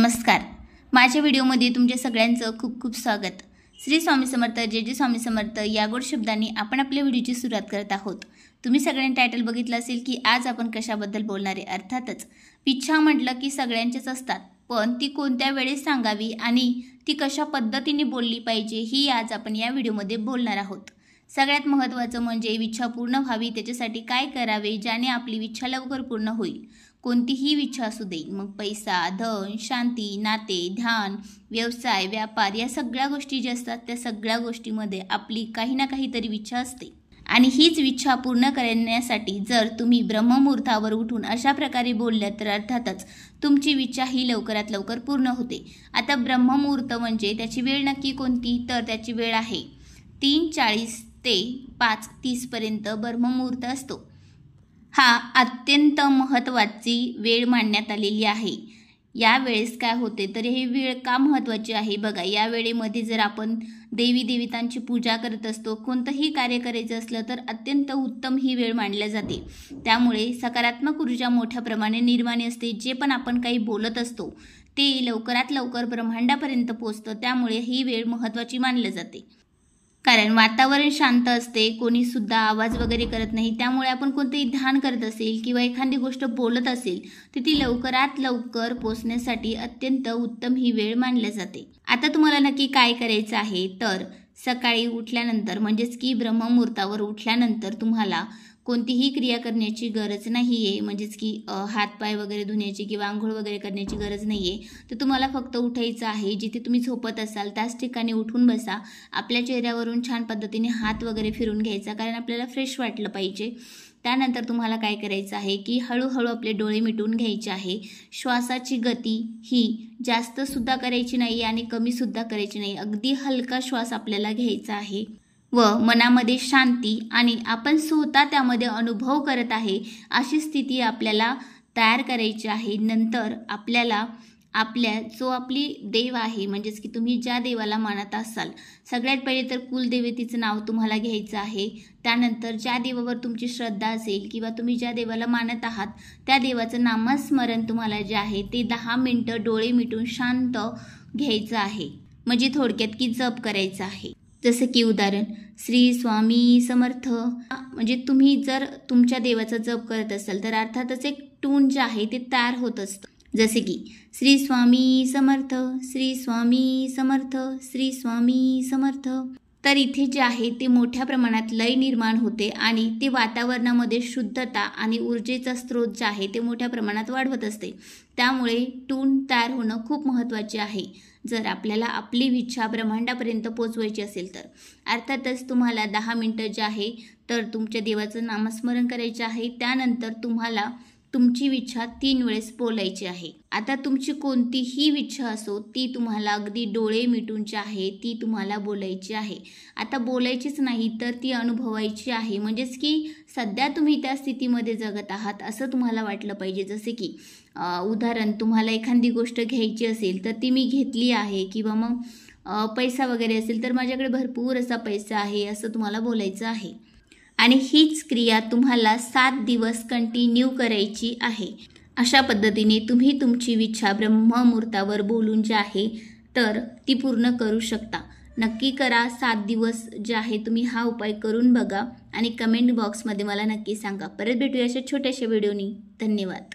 नमस्कार. माझ्या व्हिडिओमध्ये तुमच्या सगळ्यांचं खूप खूप स्वागत. श्री स्वामी समर्थ, जय जय स्वामी समर्थ या गोड शब्दांनी आपण आपल्या व्हिडिओची सुरुवात करत आहोत. तुम्ही सगळ्यांनी टायटल बघितलं असेल की आज आपण कशाबद्दल बोलणार आहे. अर्थातच इच्छा म्हटलं की सगळ्यांचेच असतात, पण ती कोणत्या वेळेस सांगावी आणि ती कशा पद्धतीने बोलली पाहिजे ही आज आपण या व्हिडिओमध्ये बोलणार आहोत. सगळ्यात महत्त्वाचं म्हणजे इच्छा पूर्ण व्हावी त्याच्यासाठी काय करावे ज्याने आपली इच्छा लवकर पूर्ण होईल. कोणतीही इच्छा असू दे, मग पैसा, धन, शांती, नाते, ध्यान, व्यवसाय, व्यापार या सगळ्या गोष्टी ज्या असतात त्या सगळ्या गोष्टीमध्ये आपली काही ना काहीतरी इच्छा असते. आणि हीच इच्छा पूर्ण करण्यासाठी जर तुम्ही ब्रह्ममुहूर्तावर उठून अशा प्रकारे बोलल्या तर अर्थातच तुमची इच्छा ही लवकरात लवकर पूर्ण होते. आता ब्रह्ममुहूर्त म्हणजे त्याची वेळ नक्की कोणती, तर त्याची वेळ आहे 3:40 ते 5:30 पर्यंत ब्रह्ममुहूर्त असतो. हा अत्यंत महत्त्वाची वेळ मानण्यात आलेली आहे. या वेळेस काय होते तर ही वेळ का महत्त्वाची आहे बघा. या वेळेमध्ये जर आपण देवी देवतांची पूजा करत असतो, कोणतंही कार्य करायचं असलं तर अत्यंत उत्तम ही वेळ मानली जाते. त्यामुळे सकारात्मक ऊर्जा मोठ्या प्रमाणे निर्माण असते. जे पण आपण काही बोलत असतो ते लवकरात लवकर ब्रह्मांडापर्यंत पोचतं. त्यामुळे ही वेळ महत्त्वाची मानली जाते. कारण वातावरण शांत असते, कोणीसुद्धा आवाज वगैरे करत नाही. त्यामुळे आपण कोणतेही ध्यान करत असेल किंवा एखादी गोष्ट बोलत असेल तर ती लवकरात लवकर पोचण्यासाठी अत्यंत उत्तम ही वेळ मानली जाते. आता तुम्हाला नक्की काय करायचं आहे तर सकाळी उठल्यानंतर म्हणजेच की ब्रह्ममुहूर्तावर उठल्यानंतर तुम्हाला कोणतीही क्रिया करण्याची गरज नाही आहे. म्हणजेच की हातपाय वगैरे धुण्याची किंवा आंघोळ वगैरे करण्याची गरज नाही आहे. तर तुम्हाला फक्त उठायचं आहे. जिथे तुम्ही झोपत असाल त्याच ठिकाणी उठून बसा. आपल्या चेहऱ्यावरून छान पद्धतीने हात वगैरे फिरून घ्यायचा, कारण आपल्याला फ्रेश वाटलं पाहिजे. त्यानंतर तुम्हाला काय करायचं आहे की हळूहळू आपले डोळे मिटून घ्यायचे आहे. श्वासाची गती ही जास्तसुद्धा करायची नाही आणि कमीसुद्धा करायची नाही. अगदी हलका श्वास आपल्याला घ्यायचा आहे व मनामध्ये शांती आणि आपण स्वतः त्यामध्ये अनुभव करत आहे अशी स्थिती आपल्याला तयार करायची आहे. नंतर आपल्याला जो आपली देव आहे, म्हणजेच की तुम्ही ज्या देवाला मानत असाल, सगळ्यात पहिले तर कुलदेवतेचं नाव तुम्हाला घ्यायचं आहे. त्यानंतर ज्या देवावर तुमची श्रद्धा असेल किंवा तुम्ही ज्या देवाला मानत आहात त्या देवाचं नामस्मरण तुम्हाला जे आहे ते 10 मिनटं डोळे मिटून शांत घ्यायचं आहे. म्हणजे थोडक्यात की जप करायचं आहे. जसं की उदाहरण श्री स्वामी समर्थ. म्हणजे तुम्ही जर तुमच्या देवाचा जप करत असाल तर अर्थातच एक टून जे आहे ते तयार होत असतं. जसे की श्री स्वामी समर्थ, श्री स्वामी समर्थ, श्री स्वामी समर्थ. तर इथे जे आहे ते मोठ्या प्रमाणात लय निर्माण होते आणि ते वातावरणामध्ये शुद्धता आणि ऊर्जेचा स्रोत जे आहे ते मोठ्या प्रमाणात वाढवत असते. त्यामुळे टून तयार होणं खूप महत्त्वाचे आहे जर आपल्याला आपली इच्छा ब्रह्मांडापर्यंत पोचवायची असेल तर. अर्थातच तुम्हाला 10 मिनटं जे आहे तर तुमच्या देवाचं नामस्मरण करायचे आहे. त्यानंतर तुम्हाला तुमची इच्छा 3 वेळेस बोलायची आहे. आता तुमची कोणतीही इच्छा असो ती तुम्हाला अगदी डोळे मिटून जी आहे ती तुम्हाला बोलायची आहे. आता बोलायचीच नाही तर ती अनुभवायची आहे. म्हणजेच की सध्या तुम्ही त्या स्थितीमध्ये जगत आहात असं तुम्हाला वाटलं पाहिजे. जसे की उदाहरण, तुम्हाला एखादी गोष्ट घ्यायची असेल तर ती मी घेतली आहे, किंवा मग पैसा वगैरे असेल तर माझ्याकडे भरपूर असा पैसा आहे असं तुम्हाला बोलायचं आहे. आणि हीच क्रिया तुम्हाला 7 दिवस कंटिन्यू करायची आहे. अशा पद्धतीने तुम्ही तुमची इच्छा ब्रह्ममुहूर्तावर बोलून जे आहे तर ती पूर्ण करू शकता. नक्की करा. 7 दिवस जे आहे तुम्ही हा उपाय करून बघा आणि कमेंट बॉक्समध्ये मला नक्की सांगा. परत भेटूया अशा छोट्याशा व्हिडिओनी. धन्यवाद.